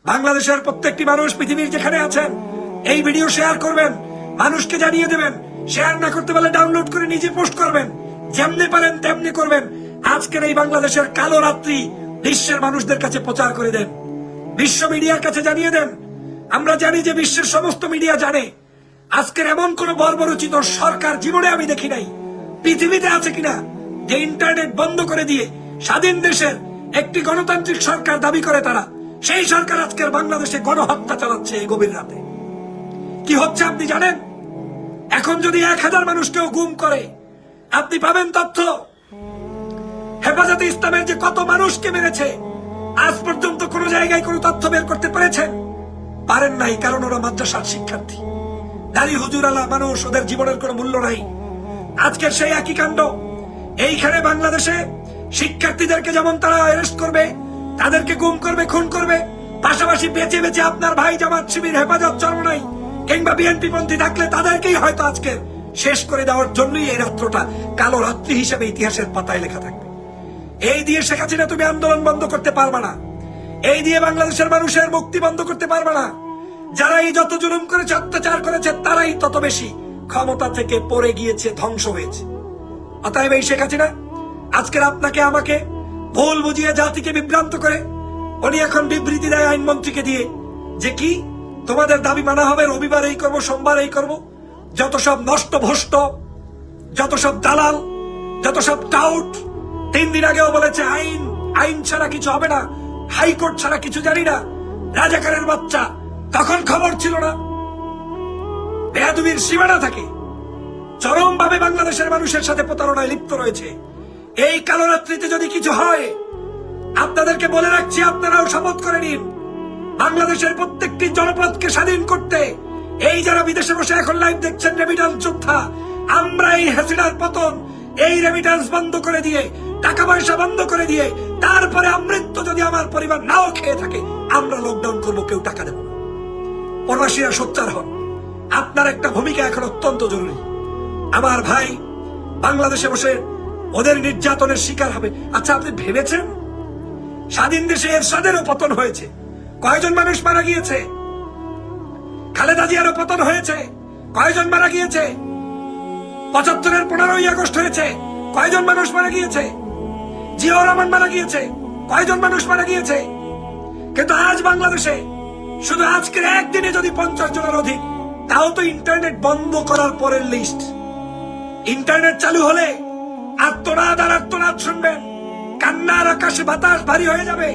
বাংলাদেশের প্রত্যেকটি মানুষ পৃথিবীর যেখানে আছেন এই ভিডিও শেয়ার করবেন, মানুষকে জানিয়ে দেবেন। শেয়ার না করতে পারলে ডাউনলোড করে নিজে পোস্ট করবেন। যেমনি পারেন তেমনি করবেন। আজকের এই বাংলাদেশের কালো রাত্রি বিশ্বের মানুষদের কাছে প্রচার করে দেন, বিশ্ব মিডিয়ার কাছে জানিয়ে দেন। আমরা জানি যে বিশ্বের সমস্ত মিডিয়া জানে আজকের এমন কোন বর্বরচিত সরকার জীবনে আমি দেখি নাই, পৃথিবীতে আছে কিনা, যে ইন্টারনেট বন্ধ করে দিয়ে স্বাধীন দেশের একটি গণতান্ত্রিক সরকার দাবি করে তারা, সেই সরকার আজকের বাংলাদেশে গণহত্যা চালাচ্ছে এই গভীর রাতে। কি হচ্ছে আপনি জানেন? এখন যদি 1000 মানুষকেও গুম করে আপনি পাবেন তথ্য। হেফাজতে ইসলামের যে কত মানুষকে মেরেছে আজ পর্যন্ত কোন জায়গায় কোন তথ্য বের করতে পেরেছেন? পারেন নাই, কারণ ওরা মাদ্রাসার শিক্ষার্থী, দাড়ি হুজুর আলা মানুষ, ওদের জীবনের কোনো মূল্য নাই। আজকের সেই একই কাণ্ড এইখানে বাংলাদেশে শিক্ষার্থীদেরকে যেমন তারা অ্যারেস্ট করবে, তাদেরকে গুম করবে, খুন করবে, পাশাপাশি বেঁচে বেঁচে আপনার ভাই জামাত শিবির, হেফাজত চরমনাই কিংবা বিএনপি পন্থী থাকলে তাদেরকেই হয়তো আজকে শেষ করে দেওয়ার জন্যই এই রাত্রটা কালো রাত্রি হিসেবে ইতিহাসের পাতায় লেখা থাকবে। এই দিয়ে শেখ হাসিনা তুমি আন্দোলন বন্ধ করতে পারবা না, এই দিয়ে বাংলাদেশের মানুষের মুক্তি বন্ধ করতে পারবা না। যারা এই যত জুলুম করেছে, অত্যাচার করেছে, তারাই তত বেশি ক্ষমতা থেকে পড়ে গিয়েছে, ধ্বংস হয়েছে। অতএব এই শেখ হাসিনা আজকের আপনাকে আমাকে ভুল বুঝিয়ে জাতিকে বিভ্রান্ত করে উনি এখন বিবৃতি দেয় আইনমন্ত্রীকে দিয়ে যে কি তোমাদের দাবি মানা হবে, রবিবার এই করবো, সোমবার এই করবো। যত সব নষ্ট ভ্রষ্ট, যত সব দালাল, যত সব টাউট, 3 দিন আগেও বলেছে আইন ছাড়া কিছু হবে না, হাইকোর্ট ছাড়া কিছু জানি না, রাজাকারের বাচ্চা। তখন খবর ছিল না। বেয়াদবির সীমানা থাকে, চরম ভাবে বাংলাদেশের মানুষের সাথে প্রতারণায় লিপ্ত রয়েছে। এই কালো রাত্রিতে যদি কিছু হয়, আপনাদেরকে বলে রাখছি, আপনারাও শপথ করে নিন বাংলাদেশের প্রত্যেকটি জনপদকে স্বাধীন করতে। এই যারা বিদেশে বসে এখন লাইভ দেখছেন, রেমিটেন্স যোদ্ধা, আমরা এই হাসিনার পতন, এই রেমিটেন্স বন্ধ করে দিয়ে, টাকা পয়সা বন্ধ করে দিয়ে, তারপরে আমৃত্যু যদি আমার পরিবার নাও খেয়ে থাকে, আমরা লকডাউন করবো, কেউ টাকা দেব না। প্রবাসীরা সোচ্চার হন, আপনার একটা ভূমিকা এখন অত্যন্ত জরুরি। আমার ভাই বাংলাদেশে বসে ওদের নির্যাতনের শিকার হবে। আচ্ছা, আপনি ভেবেছেন স্বাধীন দেশে এরশাদেরও পতন হয়েছে, কয়জন মানুষ মারা গিয়েছে? খালেদা জিয়ারও পতন হয়েছে, কয়জন মারা গিয়েছে? 75-এর 15ই আগস্ট হয়েছে, কয়জন মানুষ মারা গিয়েছে? জিয়াউর রহমান মারা গিয়েছে, কয়জন মানুষ মারা গিয়েছে? কিন্তু আজ বাংলাদেশে শুধু আজকের একদিনে যদি 50 জনের অধিক, তাও তো ইন্টারনেট বন্ধ করার পরের লিস্ট। ইন্টারনেট চালু হলে আর্তনাদ আর আর্তনাদ শুনবেন, কান্নার আকাশে বাতাস ভারী হয়ে যাবে।